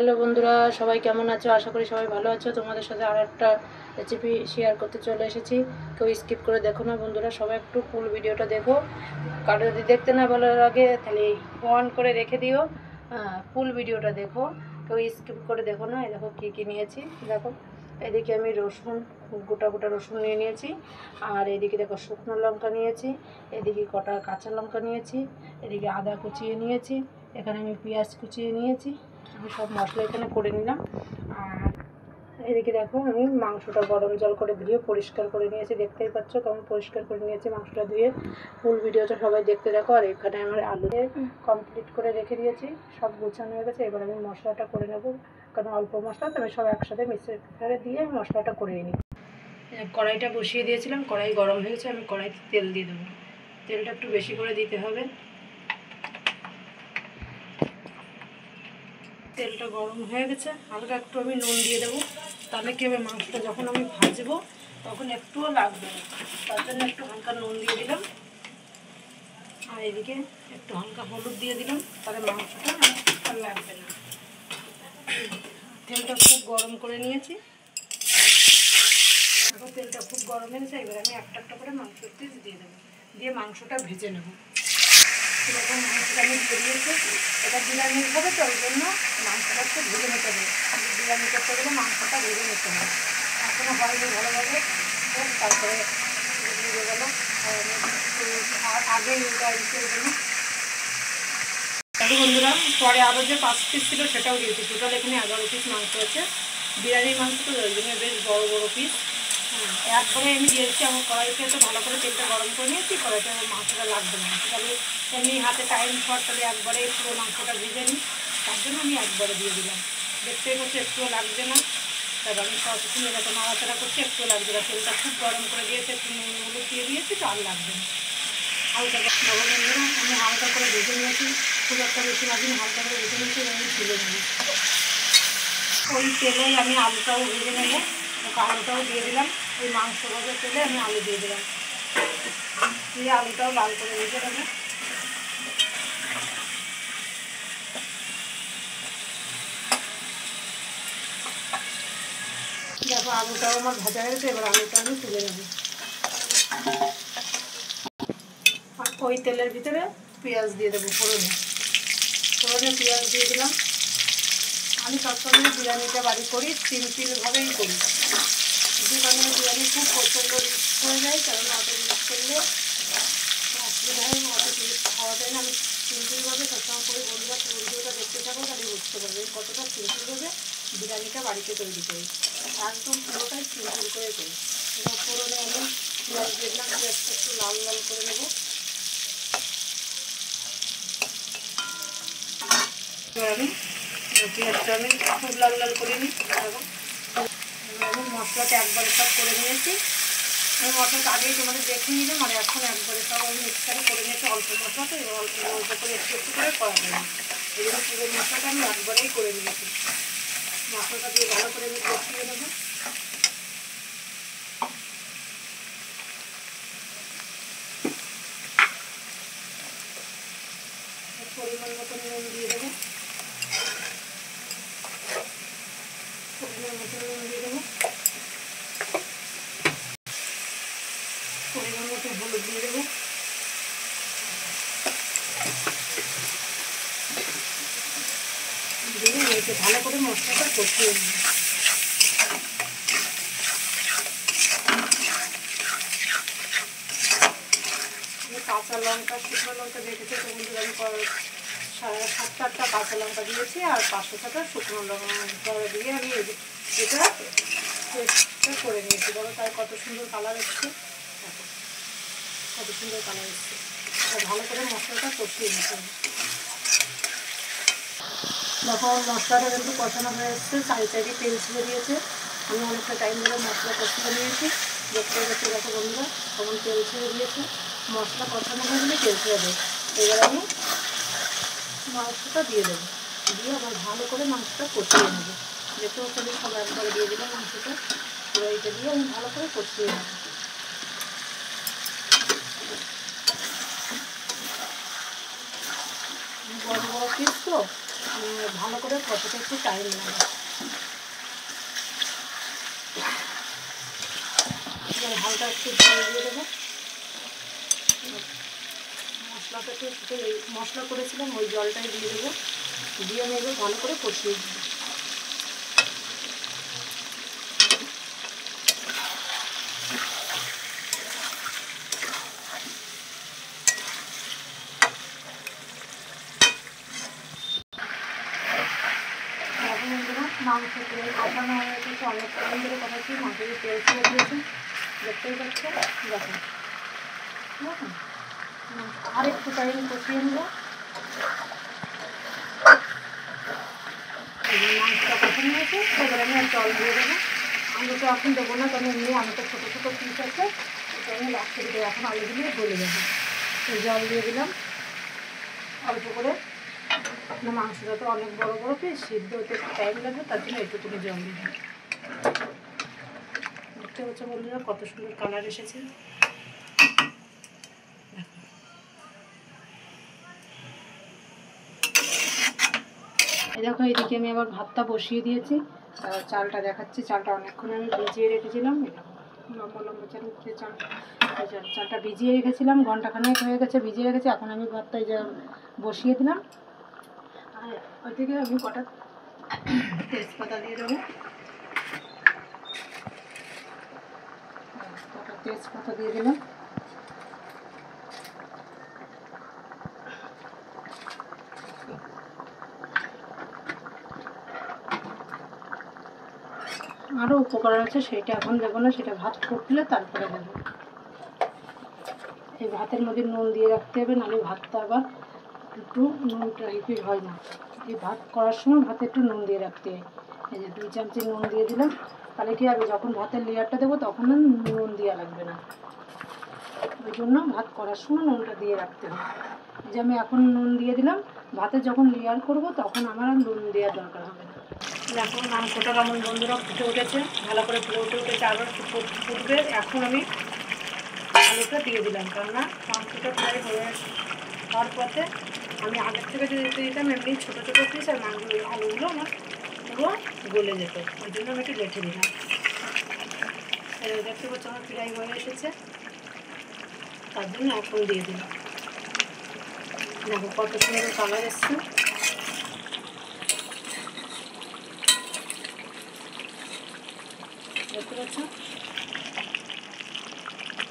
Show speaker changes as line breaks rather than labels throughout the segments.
Hello বন্ধুরা, সবাই কেমন আছো? আশা করি সবাই ভালো আছো। তোমাদের সাথে আর একটা রেসিপি শেয়ার করতে চলে এসেছি। কেউ স্কিপ করে দেখো না বন্ধুরা, সবাই একটু ফুল ভিডিওটা দেখো। কারো যদি দেখতে না ভালো লাগে তাহলে অন করে রেখে দিও, ফুল ভিডিওটা দেখো, কেউ স্কিপ করে দেখো না। এই দেখো কী কী নিয়েছি, দেখো এদিকে আমি রসুন, গোটা গোটা রসুন নিয়ে নিয়েছি, আর এদিকে দেখো শুকনো লঙ্কা নিয়েছি, এদিকে কটা কাঁচা লঙ্কা নিয়েছি, এদিকে আদা কুচিয়ে নিয়েছি, এখানে আমি পেঁয়াজ কুচিয়ে নিয়েছি। আমি সব মশলা এখানে করে নিলাম। আর এদিকে দেখো আমি মাংসটা গরম জল করে ধুয়ে পরিষ্কার করে নিয়েছি, দেখতেই পাচ্ছ কেমন পরিষ্কার করে নিয়েছি মাংসটা ধুয়ে। ফুল ভিডিওটা সবাই দেখতে দেখো। আর এখানে আমার আলু কমপ্লিট করে রেখে দিয়েছি, সব গুছানো হয়ে গেছে। এবার আমি মশলাটা করে নেব, কারণ অল্প মশলা তো আমি সব একসাথে মিক্সারে দিয়ে আমি মশলাটা করে নিই। কড়াইটা বসিয়ে দিয়েছিলাম, কড়াই গরম হয়ে গেছে, আমি কড়াইতে তেল দিয়ে দেবো। তেলটা একটু বেশি করে দিতে হবে। তেলটা গরম হয়ে গেছে, হালকা একটু আমি নুন দিয়ে দেবো। তাহলে কী হবে, মাংসটা যখন আমি ভাজবো তখন একটুও লাগবে না, তার জন্য একটু হালকা নুন দিয়ে দিলাম। আর এদিকে একটু হালকা হলুদ দিয়ে দিলাম, তাহলে মাংসটা আর লাগবে না। তেলটা খুব গরম করে নিয়েছি, এখন তেলটা খুব গরম হয়ে গেছে। এবার আমি একটা একটা করে মাংসের পিস দিয়ে দেবো, দিয়ে মাংসটা ভেজে নেবো। এরকম মাংসটা আমি দিয়ে দিয়েছি, এটা বিরিয়ানি হবে তো ওই জন্য মাংসটা একটু ভেজে নিতে হবে। বিরিয়ানি করতে গেলে মাংসটা ভেজে নিতে হবে, এখনও হয়নি ভালোভাবে। তারপরে ভেজে গেল, আর আগে উল্টা দিতে জন্য। বন্ধুরা, পরে আরও যে 5 পিস ছিল সেটাও দিয়েছি। টোটাল এখানে 11 পিস মাংস আছে। বিরিয়ানির মাংস তো ওই জন্য বেশ বড়ো বড়ো পিস। একবারে আমি দিয়েছি, আমার কড়াইতে তো ভালো করে তেলটা গরম করে নিয়েছি, কড়াইতে আমার মাংসটা লাগবে না। তাহলে এমনি হাতে টাইম শর্ট, তাহলে একবারে পুরো মাংসটা ভেজে নিই, তার জন্য আমি একবারে দিয়ে দিলাম। দেখতেই পাচ্ছি একটুও লাগবে না। তারপর আমি সব কিছু এরকম নাড়াচাড়া করছি, একটুও লাগবে না। তেলটা খুব গরম করে দিয়েছে, একটু নুন হলুদ দিয়ে দিয়েছি, তো আর লাগবে না। হালকা বন্ধুরা, আমি হালকা করে ভেজে নিয়েছি, খুব একটা বেশি ভাজিনি, হালকা করে ভেজে নিয়েছি। আমি তুলে নেব, ওই তেলেই আমি আলুটাও ভেজে নেব। আলুটাও দিয়ে দিলাম, ওই মাংস ভাজার তেলে আমি আলু দিয়ে দিলাম, দিয়ে আলুটাও লাল করে ভেজে নেব। দেখো আলুটাও আমার ভাজা হয়ে গেছে, এবার আলুটা আমি তুলে নেব। আর ওই তেলের ভিতরে পেঁয়াজ দিয়ে দেবো, ফোড়নে পেঁয়াজ দিয়ে দিলাম। আমি সবসময় বিরিয়ানিটা বাড়ি করি, সিম্পলভাবেই করি। দোকানে বিরিয়ানি খুব পছন্দ হয়ে যায়, কারণ অত জিনিস করলে অসুবিধা হয়, অত জিনিস খাওয়া যায় না। আমি সিম্পলভাবে সবসময় করে বন্ধুরা ভিডিওটা দেখতে থাকো, তাহলে বুঝতে পারবে কতটা সিম্পলভাবে বিরিয়ানিটা বাড়িতে তৈরি করি। একদম পুরোটাই সিম্পল করে করি। এবার ফোড়নে আমি পেঁয়াজ দিয়ে দিলাম, পেঁয়াজটা একটু লাল লাল করে নেবো। এবার আমি পেঁয়াজটা আমি খুব লাল লাল করে নিই। আমি মশলাটা একবারে সব করে নিয়েছি। আমি মশলাটা আগেই তোমাদের দেখে নিলাম, আর এখন একবারে সব আমি মিক্সারে করে নিয়েছি। অল্প মশলা তো, এবার অল্প অল্প করে একটু একটু করে করা যায়। এই জন্য পুরো মশলাটা আমি একবারেই করে নিয়েছি। মশলাটা দিয়ে ভালো করে আমি কষিয়ে নেবো। পরিমাণ মতো নুন দিয়ে দেবো, পরিমাণ মতো নুন দিয়ে দেবো, পরিমাণ মতো হলুদ দিয়ে দেবো, দিয়ে এতে ভালো করে মশলাটা কষিয়ে নেবো। কাঁচা লঙ্কা, শুকনো লঙ্কা দেখেছে তো বন্ধুরা, আমি 7-8টা কাঁচা লঙ্কা দিয়েছি, আর 5-6টা শুকনো লঙ্কা দিয়ে আমি এটা পেস্টটা করে নিয়েছি। বলো তাই কত সুন্দর কালার এসছে, কত সুন্দর কালার এসছে। ভালো করে মশলাটা কষিয়ে নিতে হবে। যখন মশলাটা কিন্তু কষানো হয়ে এসছে, সাইডে তেল ছেড়ে দিয়েছে। আমি অনেকটা টাইম ধরে মশলা কষিয়ে নিয়েছি, দেখতে দেখতে দেখো বন্ধুরা তখন তেল ছেড়ে দিয়েছে। মশলা কষানো হয়ে গেলে তেল ছেড়ে দেবো। এবার আমি মাংসটা দিয়ে দেবো, দিয়ে আবার ভালো করে মাংসটা কষিয়ে নেবো। দেখতে হচ্ছে আমি সব একবারে দিয়ে দিলাম মাংসটা, এবার এইটা দিয়ে আমি ভালো করে কষিয়ে নেবো। বড় বড় পিস তো, ভালো করে কষাতে একটু টাইম লাগে। এবার হালকা একটু জল দিয়ে দেবো। মশলাটা একটু মশলা করেছিলাম ওই জলটাই দিয়ে দেবো, দিয়ে আমি এবার ভালো করে কষিয়ে দেবো। মাংস তেল কষানো হয়ে গেছে, অনেক টাইম ধরে কষাচ্ছি, মাংসে তেল ছেড়ে দিয়েছি, দেখতেই পাচ্ছ। দেখুন দেখুন আর একটু টাইম কষিয়ে নেব। মাংসটা কষানো হয়েছে, এবার আমি আর জল দিয়ে দেবো। আলুটা এখন দেবো না, কারণ এমনি আলুটা ছোটো ছোটো পিস আছে, এটা আমি লাস্টে দিতে এখন আলু দিয়ে গলে যাবো। জল দিয়ে দিলাম অল্প করে, মাংসটা তো অনেক বড় বড় পিস, সিদ্ধ হতে একটু টাইম লাগবে, তার জন্য একটুখানি জল দিয়ে দিলাম। দেখতে পাচ্ছ বন্ধুরা কত সুন্দর কালার এসেছে। এই দেখো এদিকে আমি আবার ভাতটা বসিয়ে দিয়েছি, চালটা দেখাচ্ছি। চালটা অনেকক্ষণ আমি ভিজিয়ে রেখেছিলাম, লম্বা লম্বা চালটা ভিজিয়ে রেখেছিলাম, ঘন্টাখানেক হয়ে গেছে ভিজিয়ে রেখেছি। এখন আমি ভাতটা এই যে বসিয়ে দিলাম, আর ওইদিকে আমি কটা তেজপাতা দিয়ে দেবো। কটা তেজপাতা দিয়ে দিলাম। আরও উপকরণ আছে, সেটা এখন দেবো না, সেটা ভাত ফুটলে তারপরে দেবো। এই ভাতের মধ্যে নুন দিয়ে রাখতে হবে, নাহলে ভাতটা আবার একটু নুন টাইপের হয় না। এই ভাত করার সময় ভাতে একটু নুন দিয়ে রাখতে হয়। এই যে 2 চামচি নুন দিয়ে দিলাম, তাহলে কি হবে যখন ভাতের লেয়ারটা দেবো তখন নুন দেওয়া লাগবে না। ওই জন্য ভাত করার সময় নুনটা দিয়ে রাখতে হবে। এই যে আমি এখন নুন দিয়ে দিলাম, ভাতে যখন লেয়ার করব তখন আমার আর নুন দেওয়ার দরকার হবে না। এখন মাংসটা কেমন বন্ধুরা ফুটে উঠেছে, ভালো করে ফুটে উঠেছে, আবার ফুটবে। এখন আমি আলুটা দিয়ে দিলাম, কেননা মাংসটা প্রায় হয়ে হওয়ার পথে। আমি আগের থেকে যদি দিতাম এমনি ছোটো ছোটো পিস, আর আলুগুলো আমার পুরো গলে যেত, ওই জন্য আমি একটু রেখে দিলাম। দেখতে পাচ্ছি আমার ফ্রাই হয়ে এসেছে, তার জন্য এখন দিয়ে দিলাম। দেখো কত সুন্দর কালার এসছে। দেখতে পাচ্ছ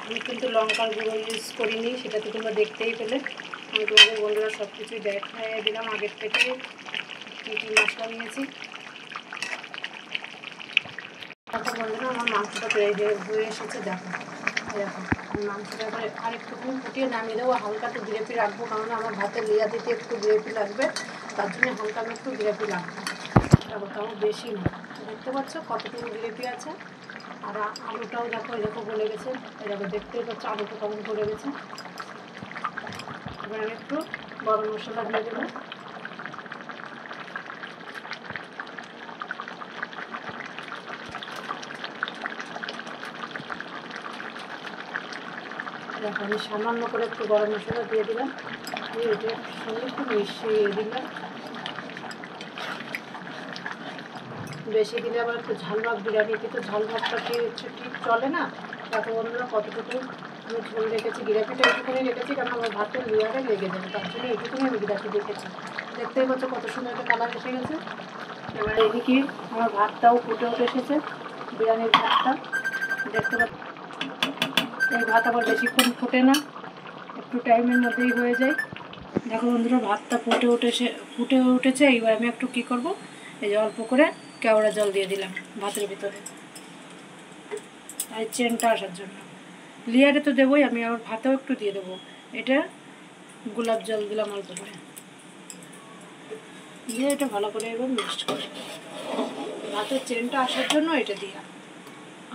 আমি কিন্তু লঙ্কার গুঁড়ো ইউজ করিনি, সেটা তো তোমরা দেখতেই পেলে। আমি তোমাদের বন্ধুরা সব কিছুই দেখাই দিলাম আগের থেকে কী কী মশলা নিয়েছি। তারপর বন্ধুরা আমার মাংসটা প্রায় হয়ে এসেছে। দেখো এরকম মাংসটা এবার আরেকটুখানি ফুটিয়ে নামিয়ে দেবো, হালকা একটু গ্রেভি রাখবো, কারণ আমার ভাতের লেয়া দিতে একটু গ্রেভি লাগবে, তার জন্য হালকা আমি একটু গ্রেভি রাখবো। দেখো তাও বেশি না, দেখতে পাচ্ছ কতটুকু গ্রেভি আছে। আর আলুটাও দেখো এরকম গলে গেছে, এরকম দেখতেই পাচ্ছ আলুটা কেমন গলে গেছে। এবার আমি একটু গরম মশলা দিয়ে দেবো। দেখো আমি সামান্য করে একটু গরম মশলা দিয়ে দিলাম, দিয়ে এটার সঙ্গে একটু মিশিয়ে দিলাম। বেশি দিলে আবার একটু ঝাল ভাব, বিরিয়ানিতে তো ঝাল ভাবটা ঠিক চলে না। দেখো বন্ধুরা কতটুকু আমি ঝোল রেখেছি, গ্রেভিটা একটুখানি রেখেছি, কারণ আমার ভাতের লেয়ারে লেগে যাবে, তার জন্য একটুখানি আমি গ্রেভি রেখেছি। দেখতেই পাচ্ছ কত সুন্দর একটা কালার এসে গেছে। এবার এদিকে আমার ভাতটাও ফুটে উঠে এসেছে, বিরিয়ানির ভাতটা দেখতে পাচ্ছ। এই ভাত আবার বেশিক্ষণ ফোটে না, একটু টাইমের মধ্যেই হয়ে যায়। দেখো বন্ধুরা ভাতটা ফুটে উঠেছে। এইবার আমি একটু কী করব, এই যে অল্প করে কেওড়া জল দিয়ে দিলাম ভাতের ভিতরে, আর চেনটা আসার জন্য। লেয়ারে তো দেবোই, আমি আবার ভাতেও একটু দিয়ে দেবো। এটা গোলাপ জল দিলাম অল্প করে, দিয়ে এটা ভালো করে এবার মিক্সড করে ভাতের চেনটা আসার জন্য এটা দিয়া।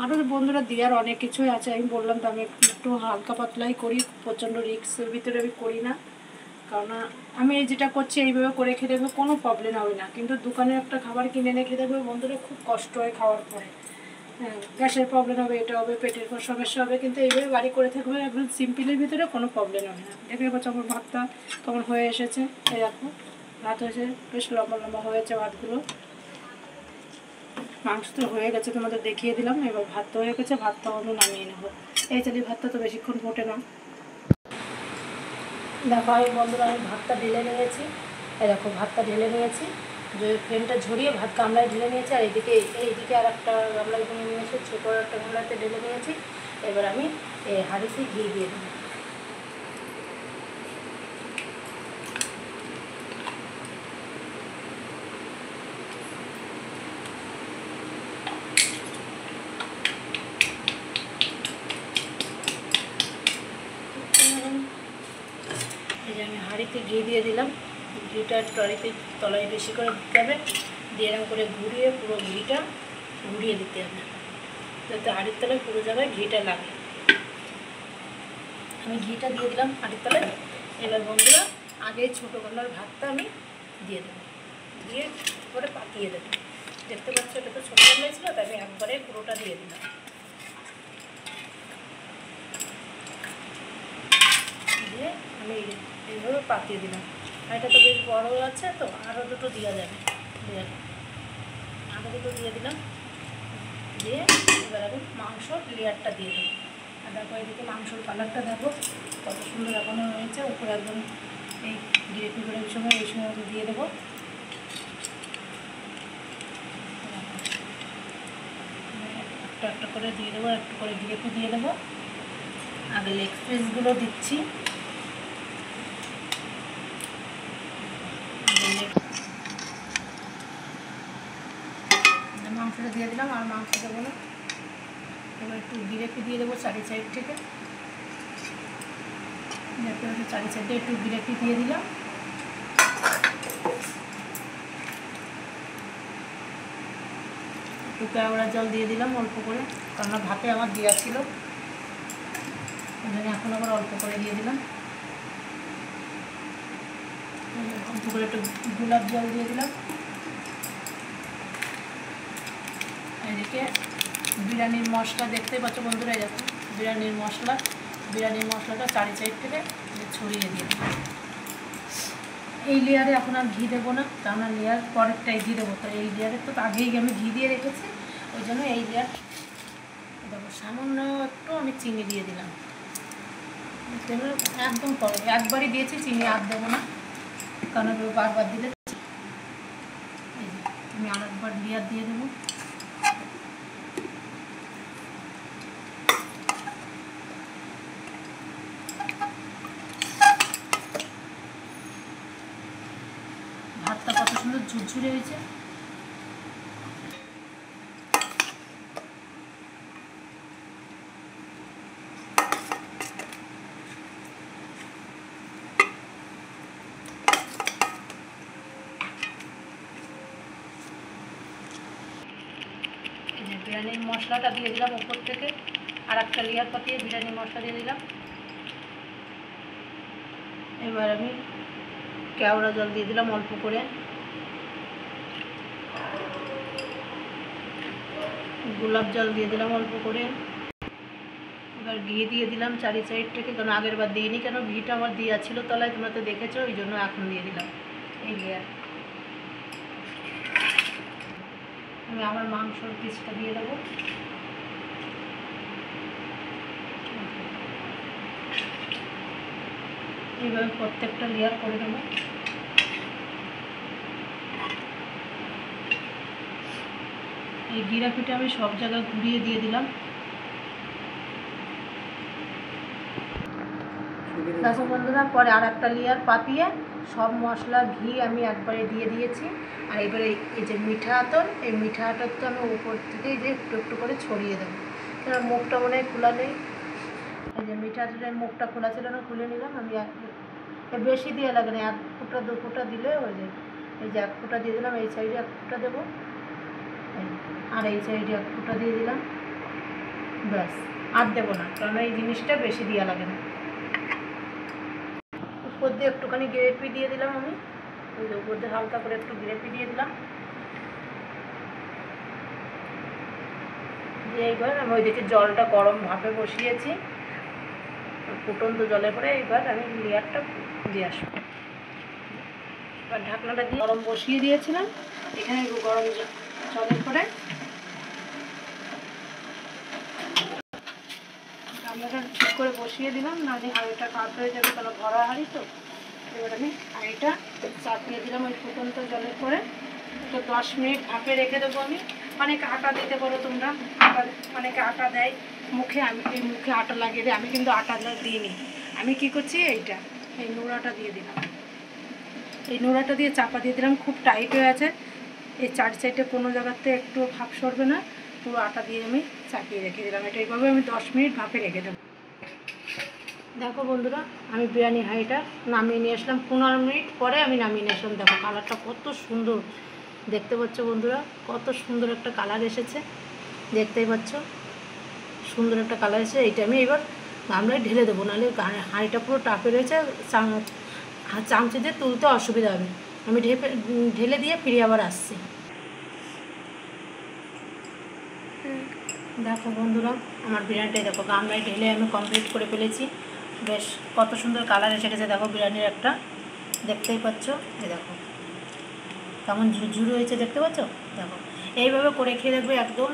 আরও বন্ধুরা দেওয়ার অনেক কিছুই আছে, আমি বললাম তো আমি একটু হালকা পাতলাই করি, প্রচণ্ড রিস্কের ভিতরে আমি করি না। কারণ আমি এই যেটা করছি এইভাবে করে খেতে দেবে কোনো প্রবলেম হবে না, কিন্তু দোকানে একটা খাবার কিনে এনে খেতে দেবে বন্ধুরা খুব কষ্ট হয় খাওয়ার পরে। হ্যাঁ, গ্যাসের প্রবলেম হবে, এটা হবে, পেটের সমস্যা হবে, কিন্তু এইভাবে বাড়ি করে থাকবে একদম সিম্পলের ভিতরে কোনো প্রবলেম হবে না। দেখে পাচ্ছ আমার ভাতটা কেমন হয়ে এসেছে, এই দেখো ভাত হয়েছে, বেশ লম্বা লম্বা হয়েছে ভাতগুলো। মাংস তো হয়ে গেছে, তোমাদের দেখিয়ে দিলাম। এবার ভাত তো হয়ে গেছে, ভাতটাও আমি নামিয়ে নেবো। এই চালি ভাতটা তো বেশিক্ষণ ফোটে না। দেখো আমি বন্ধুরা, আমি ভাতটা ঢেলে নিয়েছি। এই দেখো ভাতটা ঢেলে নিয়েছি, যে ফ্লেমটা ঝরিয়ে ভাত গামলায় ঢেলে নিয়েছি। আর এইদিকে আর একটা গামলায় ঢেলে নিয়েছি, ছোটো একটা গামলাতে ঢেলে নিয়েছি। এবার আমি এই হাঁড়িতে ঘি দিয়ে দেবো। এই যে আমি হাঁড়িতে ঘি দিয়ে দিলাম। ঘিটা টড়িতে তলায় বেশি করে দিতে হবে, দিয়ে এরকম করে ঘুরিয়ে পুরো ঘিটা ঘুরিয়ে দিতে হবে, যাতে হাঁড়ির তলায় পুরো জায়গায় ঘিটা লাগে। আমি ঘিটা দিয়ে দিলাম হাঁড়ির তলায়। এবার বন্ধুরা, আগে ছোটো গামলার ভাতটা আমি দিয়ে দেবো, দিয়ে পরে পাকিয়ে দেবো। দেখতে পাচ্ছ এটা তো ছোটো গামলাই ছিল, তাই আমি একবারে পুরোটা দিয়ে দিলাম। দিয়ে আমি এইভাবে পাকিয়ে দিলাম। আর এটা তো বেশ বড় আছে, তো আরও দুটো দেওয়া যাবে। আরও দুটো দিয়ে দিলাম। দিয়ে এবার আমি মাংসর লেয়ারটা দিয়ে দেবো। আর দেখো এদিকে মাংসর কালারটা দেখো কত সুন্দর এখনও হয়েছে। উপরে একদম এই গ্রেভি করে এই সময় দিয়ে দেবো। একটা একটা করে দিয়ে দেবো, একটু করে গ্রেভি দিয়ে দেবো। আগে লেগ পিসগুলো দিচ্ছি। মাংসটা দিয়ে দিলাম, আর মাংস দেবো না। এবার একটু গ্রেভি দিয়ে দেবো চারি সাইড থেকে। চারি সাইডে একটু গ্রেভি দিয়ে দিলাম। একটু কেওড়া জল দিয়ে দিলাম অল্প করে, কারণ ভাতে আমার দেওয়া ছিল, এখন আবার অল্প করে দিয়ে দিলাম। অল্প করে একটু গোলাপ জল দিয়ে দিলাম। এদিকে বিরিয়ানির মশলা দেখতে পাচ্ছ বন্ধুরা, এরকম বিরিয়ানির মশলাটা চারি সাইড থেকে ছড়িয়ে দিয়ে দেবো। এই লেয়ারে এখন আর ঘি দেবো না, কারণ লেয়ার পরেরটাই ঘি দেবো। তো এই লেয়ারে তো আগেই আমি ঘি দিয়ে রেখেছি, ওই জন্য এই লেয়ার দেবো। সামান্য একটু আমি চিনি দিয়ে দিলাম, একদম পরে একবারই দিয়েছি, চিনি আর দেবো না, কারণ বারবার দিলে। আমি আর একবার লেয়ার দিয়ে দেবো। ভাতটা কত সুন্দর ঝুরঝুরে হয়েছে। বিরিয়ানির মশলাটা দিয়ে দিলাম উপর থেকে, আর একটা লেয়ার পাতিয়ে বিরিয়ানির মশলা দিয়ে দিলাম। এবার আমি কেওড়া জল দিয়ে দিলাম অল্প করে, গোলাপ জল দিয়ে দিলাম অল্প করে। এবার ঘি দিয়ে দিলাম চারি সাইড থেকে, কারণ আগের বার দিইনি, কেন ঘিটা আমার দেওয়া ছিল তলায়, তোমরা তো দেখেছো, ওই জন্য এখন দিয়ে দিলাম এই লেয়ার। আমি আমার মাংসর পিসটা দিয়ে দেবো। এইভাবে প্রত্যেকটা লেয়ার করে দেবো। এই জিরাপিটা আমি সব জায়গায় ঘুরিয়ে দিয়ে দিলাম। দেখো বন্ধুরা, পরে আর একটা লেয়ার পাতিয়ে সব মশলা ঘি আমি একবারে দিয়ে দিয়েছি। আর এবারে এই যে মিঠা আতর, এই মিঠা আতরটা আমি উপর থেকে এই যে একটু একটু করে ছড়িয়ে দেবো। কারণ মুখটা মনে হয় খোলা নেই, এই যে মিঠা আতরের মুখটা খোলা ছিল না, খুলে নিলাম। আমি বেশি দিয়ে লাগে না, 1 ফোঁটা 2 ফোঁটা দিলে হয়ে যায়। এই যে 1 ফোঁটা দিয়ে দিলাম, এই সাইডে 1 ফোঁটা দেবো, আর এই সাইডে 1 ফোঁটা দিয়ে দিলাম। ব্যাস, আর দেবো না, কারণ এই জিনিসটা বেশি দেওয়া লাগে না। উপর দিয়ে একটুখানি গ্রেভি দিয়ে দিলাম আমি, ওই যে উপর দিয়ে হালকা করে একটু গ্রেভি দিয়ে দিলাম। দিয়ে এইবার আমি ওইদিকে জলটা গরম ভাপে বসিয়েছি, ফুটন্ত জলে করে এইবার আমি লেয়ারটা দিয়ে আসবো। এবার ঢাকনাটা দিয়ে গরম বসিয়ে দিয়েছিলাম, এখানে গরম জলের পরে গামলাটা ঠিক করে বসিয়ে দিলাম, নাহলে হাঁড়িটা কাত হয়ে যাবে, কারণ ভরা হাঁড়ি তো। এবার আমি হাঁড়িটা চাপিয়ে দিলাম ওই ফুটন্ত জলের পরে। তো 10 মিনিট ভাপে রেখে দেবো আমি। অনেকে আটা দিতে পারো তোমরা, অনেকে আটা দেয় মুখে, আমি এই মুখে আটা লাগিয়ে দিই, আমি কিন্তু আটা দিইনি। আমি কি করছি, এই নোড়াটা দিয়ে দিলাম, এই নোড়াটা দিয়ে চাপা দিয়ে দিলাম। খুব টাইট হয়ে আছে, এই 4 সাইডে কোনো জায়গাতে একটু ভাপ সরবে না, পুরো আটা দিয়ে আমি চাপিয়ে রেখে দিলাম। এটা এইভাবে আমি 10 মিনিট ভাপে রেখে দেবো। দেখো বন্ধুরা, আমি বিরিয়ানি হাঁড়িটা নামিয়ে নিয়ে আসলাম, 15 মিনিট পরে আমি নামিয়ে নিয়ে আসলাম। দেখো কালারটা কত সুন্দর দেখতে পাচ্ছ বন্ধুরা, কত সুন্দর একটা কালার এসেছে, দেখতেই পাচ্ছ সুন্দর একটা কালার এসেছে। এইটা আমি এবার গামলায় ঢেলে দেবো, নাহলে হাঁড়িটা পুরো টাপে রয়েছে, চামচে দিয়ে তুলতে অসুবিধা হবে। আমি ঢেলে দিয়ে ফিরে আবার আসছি। দেখো বন্ধুরা, আমার বিরিয়ানিটাই দেখো গামলায় ঢেলে আমি কমপ্লিট করে ফেলেছি। বেশ কত সুন্দর কালার এসে গেছে দেখো বিরিয়ানির একটা, দেখতেই পাচ্ছ। এই দেখো কেমন ঝুরঝুর হয়েছে, দেখতে পাচ্ছ। দেখো এইভাবে করে খেয়ে দেখবে, একদম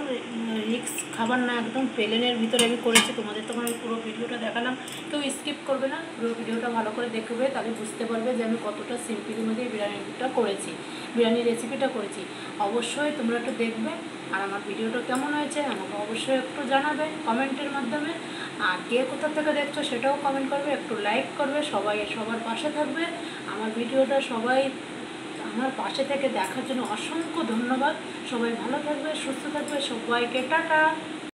রিক্স খাবার না, একদম প্লেনের ভিতরে আমি করেছি। তোমাদের তখন আমি পুরো ভিডিওটা দেখালাম, কেউ স্কিপ করবে না, পুরো ভিডিওটা ভালো করে দেখবে, তাহলে বুঝতে পারবে যে আমি কতটা সিম্পলের মধ্যে বিরিয়ানিটা করেছি, বিরিয়ানির রেসিপিটা করেছি। অবশ্যই তোমরা একটু দেখবে, আর আমার ভিডিওটা কেমন হয়েছে আমাকে অবশ্যই একটু জানাবে কমেন্টের মাধ্যমে। আর কে কোথা থেকে দেখছো সেটাও কমেন্ট করবে, একটু লাইক করবে, সবাই সবার পাশে থাকবে। আমার ভিডিওটা সবাই আমার পাশে থেকে দেখার জন্য অসংখ্য ধন্যবাদ। সবাই ভালো থাকবে, সুস্থ থাকবে, সবাইকে টাটা।